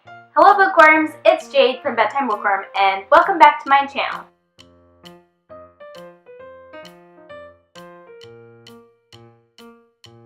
Hello Bookworms, it's Jade from Bedtime Bookworm, and welcome back to my channel.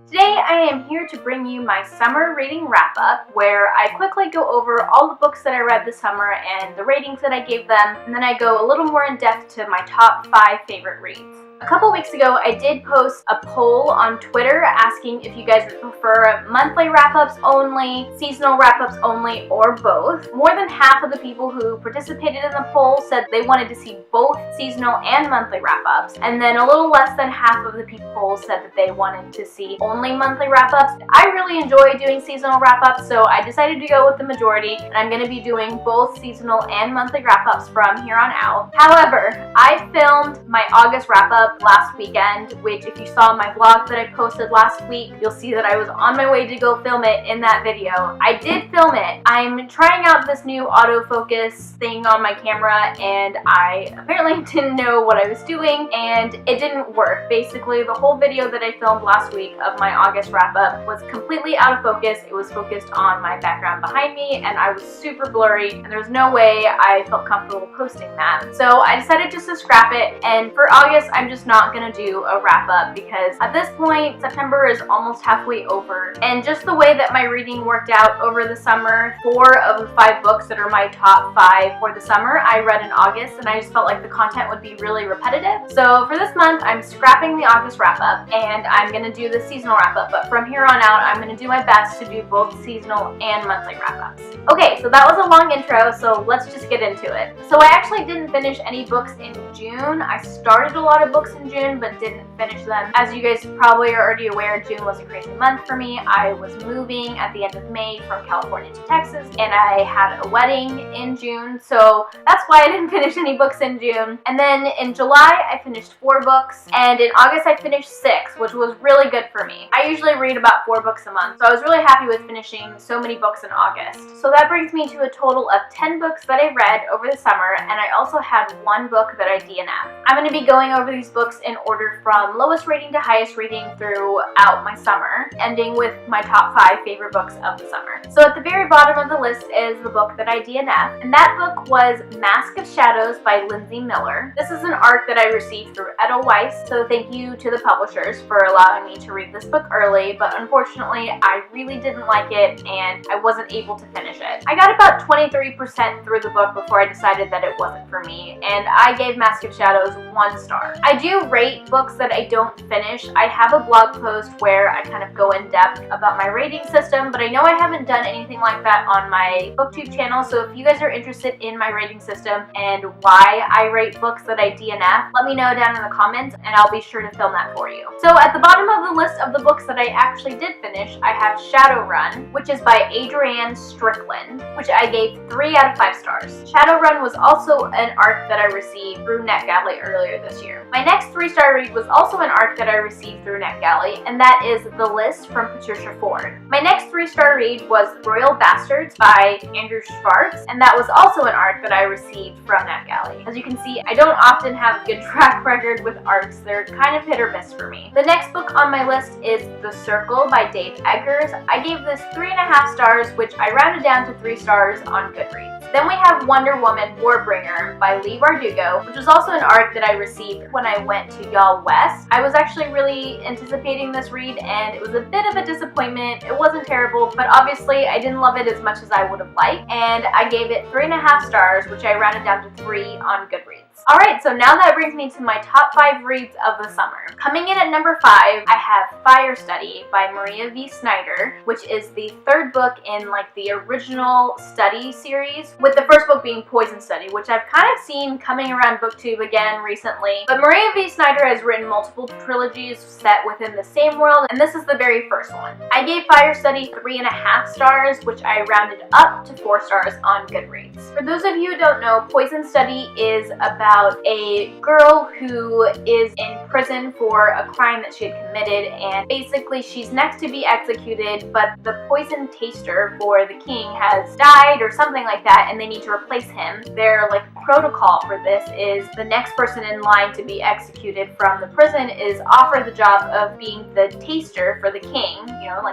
Today I am here to bring you my summer reading wrap-up, where I quickly go over all the books that I read this summer and the ratings that I gave them, and then I go a little more in depth to my top 5 favorite reads. A couple weeks ago, I did post a poll on Twitter asking if you guys would prefer monthly wrap-ups only, seasonal wrap-ups only, or both. More than half of the people who participated in the poll said they wanted to see both seasonal and monthly wrap-ups, and then a little less than half of the people said that they wanted to see only monthly wrap-ups. I really enjoy doing seasonal wrap-ups, so I decided to go with the majority, and I'm going to be doing both seasonal and monthly wrap-ups from here on out. However, I filmed my August wrap-up last weekend, which if you saw my vlog that I posted last week, you'll see that I was on my way to go film it in that video. I did film it. I'm trying out this new autofocus thing on my camera, and I apparently didn't know what I was doing, and it didn't work. Basically, the whole video that I filmed last week of my August wrap-up was completely out of focus. It was focused on my background behind me, and I was super blurry, and there was no way I felt comfortable posting that. So I decided just to scrap it, and for August, I'm just not gonna do a wrap-up because at this point, September is almost halfway over, and just the way that my reading worked out over the summer, 4 of the 5 books that are my top 5 for the summer, I read in August, and I just felt like the content would be really repetitive. So for this month, I'm scrapping the August wrap-up, and I'm gonna do the seasonal wrap-up, but from here on out, I'm gonna do my best to do both seasonal and monthly wrap-ups. Okay, so that was a long intro, so let's just get into it. So I actually didn't finish any books in June. I started a lot of books in June, but didn't finish them. As you guys probably are already aware, June was a crazy month for me. I was moving at the end of May from California to Texas, and I had a wedding in June, so that's why I didn't finish any books in June. And then in July, I finished 4 books, and in August, I finished 6, which was really good for me. I usually read about 4 books a month, so I was really happy with finishing so many books in August. So that brings me to a total of 10 books that I read over the summer, and I also had 1 book that I DNF'd. I'm going to be going over these books in order from lowest rating to highest rating throughout my summer, ending with my top 5 favorite books of the summer. So at the very bottom of the list is the book that I DNF'd, and that book was Mask of Shadows by Linsey Miller. This is an ARC that I received through Edelweiss, so thank you to the publishers for allowing me to read this book early, but unfortunately I really didn't like it and I wasn't able to finish it. I got about 23% through the book before I decided that it wasn't for me, and I gave Mask of Shadows 1 star. I do rate books that I don't finish. I have a blog post where I kind of go in depth about my rating system, but I know I haven't done anything like that on my BookTube channel, so if you guys are interested in my rating system and why I rate books that I DNF, let me know down in the comments and I'll be sure to film that for you. So at the bottom of the list of the books that I actually did finish, I have Shadowrun, which is by AdriAnne Strickland, which I gave 3 out of 5 stars. Shadowrun was also an ARC that I received through NetGalley earlier this year. My next 3-star read was also an ARC that I received through NetGalley, and that is The List from Patricia Forde. My next 3-star read was Royal Bastards by Shvarts, and that was also an ARC that I received from NetGalley. As you can see, I don't often have a good track record with ARCs. They're kind of hit or miss for me. The next book on my list is The Circle by Eggars. I gave this 3.5 stars, which I rounded down to 3 stars on Goodreads. Then we have Wonder Woman Warbringer by Leigh Bardugo, which was also an ARC that I received when I went to Y'all West. I was actually really anticipating this read, and it was a bit of a disappointment. It wasn't terrible, but obviously I didn't love it as much as I would have liked, and I gave it 3.5 stars, which I rounded down to 3 on Goodreads. Alright, so now that brings me to my top 5 reads of the summer. Coming in at number 5, I have Fire Study by Maria V. Snyder, which is the 3rd book in like the original study series, with the first book being Poison Study, which I've kind of seen coming around BookTube again recently. But Maria V. Snyder has written multiple trilogies set within the same world, and this is the very first one. I gave Fire Study 3.5 stars, which I rounded up to 4 stars on Goodreads. For those of you who don't know, Poison Study is about about a girl who is in prison for a crime that she had committed, and basically she's next to be executed, but the poison taster for the king has died or something like that, and they need to replace him. Their protocol for this is the next person in line to be executed from the prison is offered the job of being the taster for the king,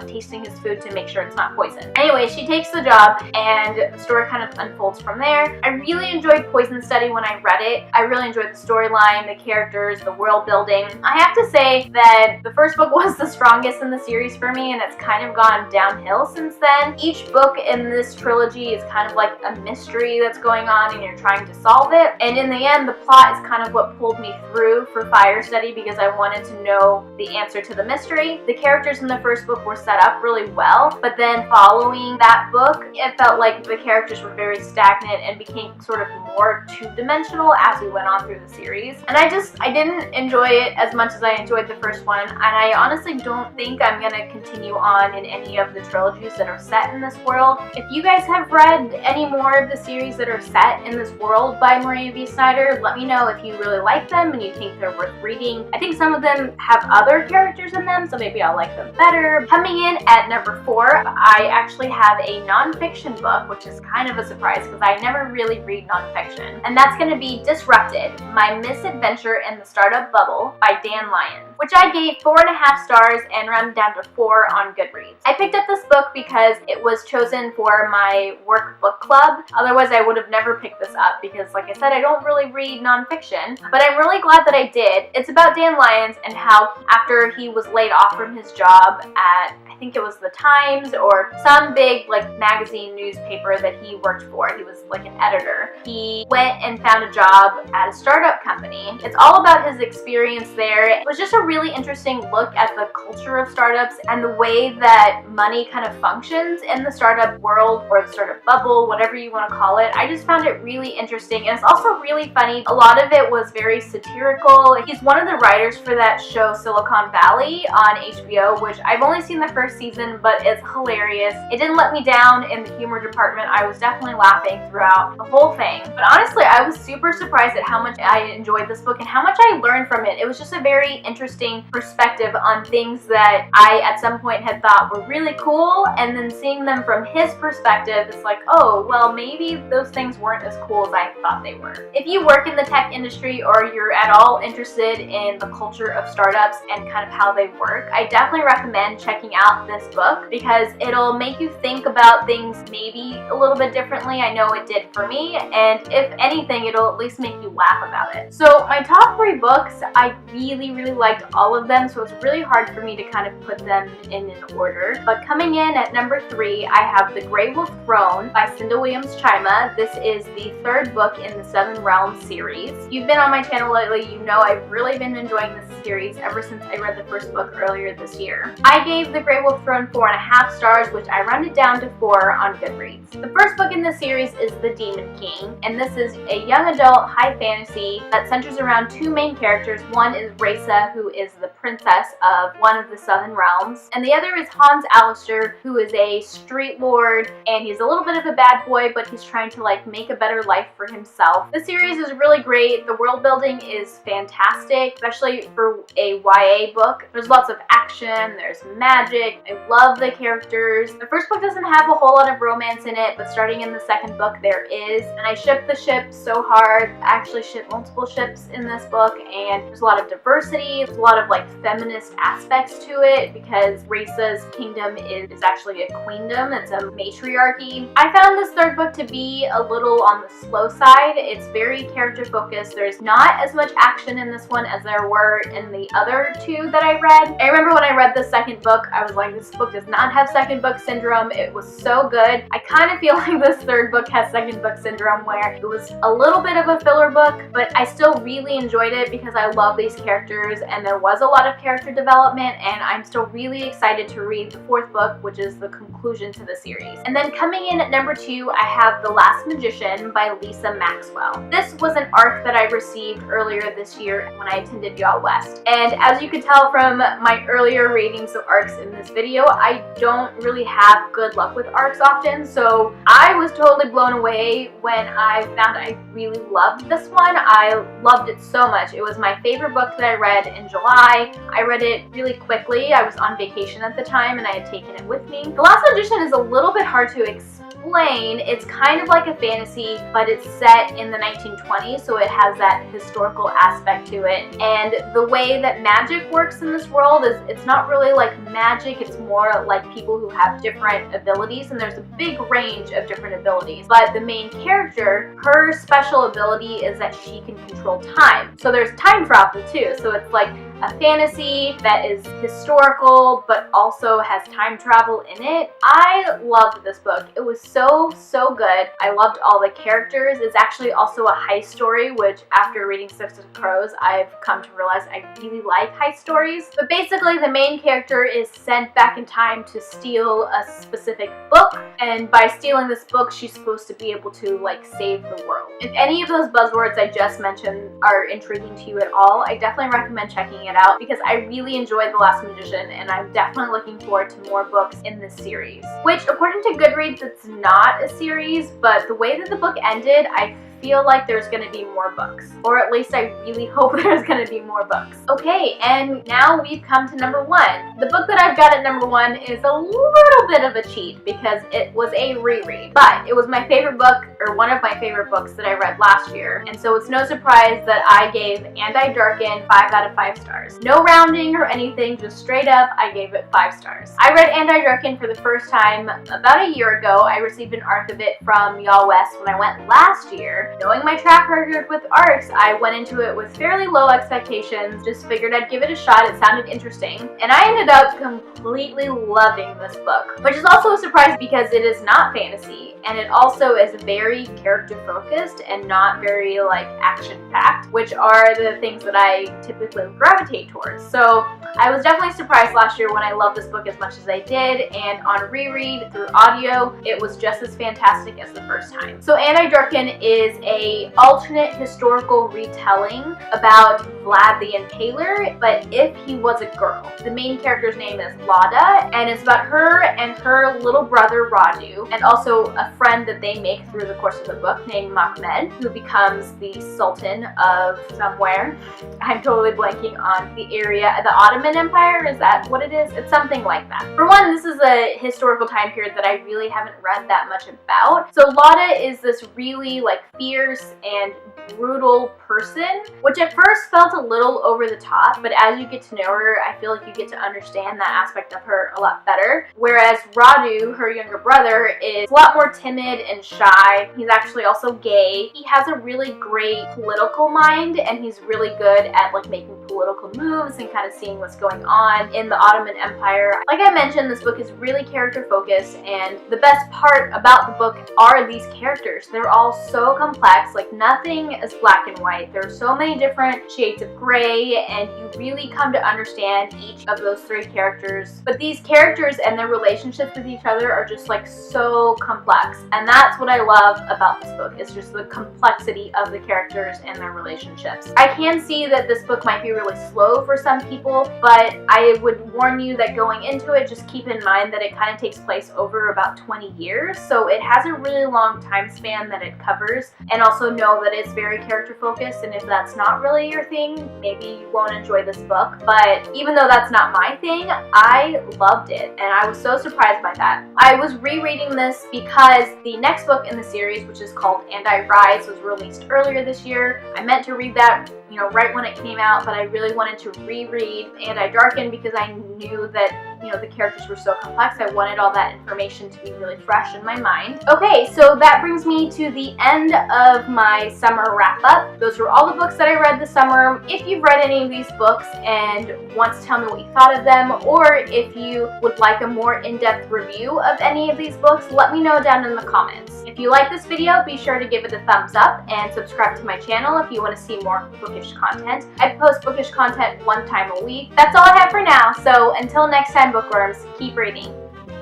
tasting his food to make sure it's not poison. Anyway, she takes the job and the story kind of unfolds from there. I really enjoyed Poison Study when I read it. I really enjoyed the storyline, the characters, the world building. I have to say that the first book was the strongest in the series for me, and it's kind of gone downhill since then. Each book in this trilogy is kind of like a mystery that's going on and you're trying to solve it, and in the end the plot is kind of what pulled me through for Fire Study because I wanted to know the answer to the mystery. The characters in the first book were set up really well, but then following that book it felt like the characters were very stagnant and became sort of more two-dimensional as we went on through the series, and I didn't enjoy it as much as I enjoyed the first one, and I honestly don't think I'm gonna continue on in any of the trilogies that are set in this world. If you guys have read any more of the series that are set in this world by Maria V. Snyder, let me know if you really like them and you think they're worth reading. I think some of them have other characters in them, so maybe I'll like them better. Coming in at number 4, I actually have a nonfiction book, which is kind of a surprise because I never really read nonfiction, and that's going to be Disrupted, My Misadventure in the Startup Bubble by Dan Lyons, which I gave 4.5 stars and rounded down to 4 on Goodreads. I picked up this book because it was chosen for my work book club. Otherwise, I would have never picked this up because, like I said, I don't really read nonfiction, but I'm really glad that I did. It's about Dan Lyons and how after he was laid off from his job at, I think it was the Times or some big magazine newspaper that he worked for. He was like an editor. He went and found a job at a startup company. It's all about his experience there. It was just a really interesting look at the culture of startups and the way that money kind of functions in the startup world or the startup bubble, whatever you want to call it. I just found it really interesting, and it's also really funny. A lot of it was very satirical. He's one of the writers for that show Silicon Valley on HBO, which I've only seen the first season, but it's hilarious. It didn't let me down in the humor department. I was definitely laughing throughout the whole thing. But honestly, I was super surprised at how much I enjoyed this book and how much I learned from it. It was just a very interesting perspective on things that I at some point had thought were really cool, and then seeing them from his perspective, it's like, oh, well, maybe those things weren't as cool as I thought they were. If you work in the tech industry or you're at all interested in the culture of startups and kind of how they work, I definitely recommend checking out this book because it'll make you think about things maybe a little bit differently. I know it did for me, and if anything, it'll at least make you laugh about it. So my top 3 books, I really liked all of them, so it's really hard for me to kind of put them in an order. But coming in at number 3, I have The Grey Wolf Throne by Cinda Chima. This is the 3rd book in the 7 Realms series. If you've been on my channel lately, you know I've really been enjoying this series ever since I read the first book earlier this year. I gave The Grey Wolf Throne 4.5 stars, which I rounded down to 4 on Goodreads. The first book in the series is The Demon King, and this is a young adult high fantasy that centers around 2 main characters. One is Raisa, who is the princess of one of the Southern Realms, and the other is Hans Alistair, who is a street lord, and he's a little bit of a bad boy, but he's trying to make a better life for himself. The series is really great. The world building is fantastic, especially for a YA book. There's lots of action, there's magic. I love the characters. The first book doesn't have a whole lot of romance in it, but starting in the second book there is, and I ship the ships so hard. I actually ship multiple ships in this book, and there's a lot of diversity. There's a lot of feminist aspects to it because Raisa's kingdom is actually a queendom. It's a matriarchy. I found this 3rd book to be a little on the slow side. It's very character focused. There's not as much action in this one as there were in the other 2 that I read. I remember when I read the second book, I was like, this book does not have second book syndrome. It was so good. I kind of feel like this 3rd book has second book syndrome where it was a little bit of a filler book, but I still really enjoyed it because I love these characters and there was a lot of character development, and I'm still really excited to read the 4th book, which is the conclusion to the series. And then coming in at number 2, I have The Last Magician by Lisa Maxwell. This was an arc that I received earlier this year when I attended Y'all West. And as you can tell from my earlier ratings of arcs in this video, I don't really have good luck with arcs often, so I was totally blown away when I found I really loved this one. I loved it so much. It was my favorite book that I read in July. I read it really quickly. I was on vacation at the time and I had taken it with me. The Last Magician is a little bit hard to explain. It's kind of like a fantasy, but it's set in the 1920s, so it has that historical aspect to it. And the way that magic works in this world is it's not really like magic, it's more like people who have different abilities, and there's a big range of different abilities. But the main character, her special ability is that she can control time. So there's time travel too, so it's like a fantasy that is historical but also has time travel in it. I loved this book. It was so good. I loved all the characters. It's actually also a heist story, which after reading Six of Crows, I've come to realize I really like heist stories. But basically the main character is sent back in time to steal a specific book, and by stealing this book she's supposed to be able to like save the world. If any of those buzzwords I just mentioned are intriguing to you at all, I definitely recommend checking it out because I really enjoyed The Last Magician and I'm definitely looking forward to more books in this series. Which, according to Goodreads, it's not a series, but the way that the book ended, I feel like there's going to be more books. Or at least I really hope there's going to be more books. Okay, and now we've come to number 1. The book that I've got at number 1 is a little bit of a cheat because it was a reread. But it was my favorite book, or one of my favorite books that I read last year. And so it's no surprise that I gave And I Darken 5 out of 5 stars. No rounding or anything, just straight up, I gave it 5 stars. I read And I Darken for the first time about a year ago. I received an arc of it from Y'all West when I went last year. Knowing my track record with arcs, I went into it with fairly low expectations, just figured I'd give it a shot. It sounded interesting, and I ended up completely loving this book, which is also a surprise because it is not fantasy, and it also is very character focused and not very like action packed, which are the things that I typically gravitate towards. So I was definitely surprised last year when I loved this book as much as I did, and on reread through audio, it was just as fantastic as the first time. So And I Darken is a alternate historical retelling about Vlad the Impaler, but if he was a girl. The main character's name is Lada, and it's about her and her little brother Radu, and also a friend that they make through the course of the book named Mahmed, who becomes the Sultan of somewhere. I'm totally blanking on the area. The Ottoman Empire, is that what it is? It's something like that. For one, this is a historical time period that I really haven't read that much about. So Lada is this really like fierce and brutal person, which at first felt a little over the top, but as you get to know her, I feel like you get to understand that aspect of her a lot better. Whereas Radu, her younger brother, is a lot more timid and shy. He's actually also gay. He has a really great political mind, and he's really good at like making political moves and kind of seeing what's going on in the Ottoman Empire. Like I mentioned, this book is really character focused, and the best part about the book are these characters. They're all so complex, like nothing is black and white. There are so many different shades of gray, and you really come to understand each of those 3 characters. But these characters and their relationships with each other are just like so complex, and that's what I love about this book, is just the complexity of the characters and their relationships. I can see that this book might be really slow for some people, but I would warn you that going into it, just keep in mind that it kind of takes place over about 20 years, so it has a really long time span that it covers, and also know that it's very character focused, and if that's not really your thing, maybe you won't enjoy this book. But even though that's not my thing, I loved it, and I was so surprised by that. I was rereading this because the next book in the series, which is called And I Rise, was released earlier this year. I meant to read that, you know, right when it came out, but I really wanted to reread And I Darken because I knew that you know, the characters were so complex. I wanted all that information to be really fresh in my mind. Okay, so that brings me to the end of my summer wrap-up. Those were all the books that I read this summer. If you've read any of these books and want to tell me what you thought of them, or if you would like a more in-depth review of any of these books, let me know down in the comments. If you like this video, be sure to give it a thumbs up and subscribe to my channel if you want to see more bookish content. I post bookish content 1 time a week. That's all I have for now, so until next time, bookworms, keep reading.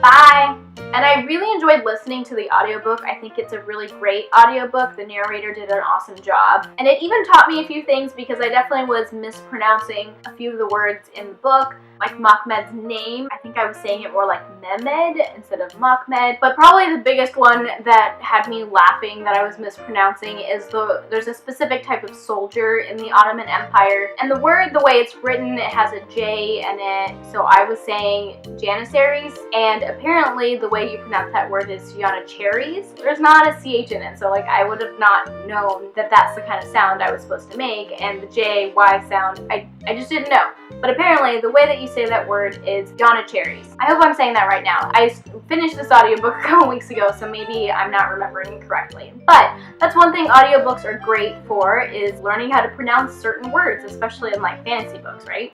Bye! And I really enjoyed listening to the audiobook. I think it's a really great audiobook. The narrator did an awesome job. And it even taught me a few things because I definitely was mispronouncing a few of the words in the book. Like Mahmed's name, I think I was saying it more like Mehmed instead of Mahmed. But probably the biggest one that had me laughing that I was mispronouncing is there's a specific type of soldier in the Ottoman Empire. And the word, the way it's written, it has a J in it. So I was saying Janissaries. And apparently the way you pronounce that word is Yanacharies. There's not a CH in it. So like I would have not known that that's the kind of sound I was supposed to make. And the J-Y sound, I just didn't know. But apparently the way that you say that word is Yanacharies. I hope I'm saying that right now. I finished this audiobook a couple weeks ago, so maybe I'm not remembering correctly. But that's one thing audiobooks are great for, is learning how to pronounce certain words, especially in like fantasy books, right?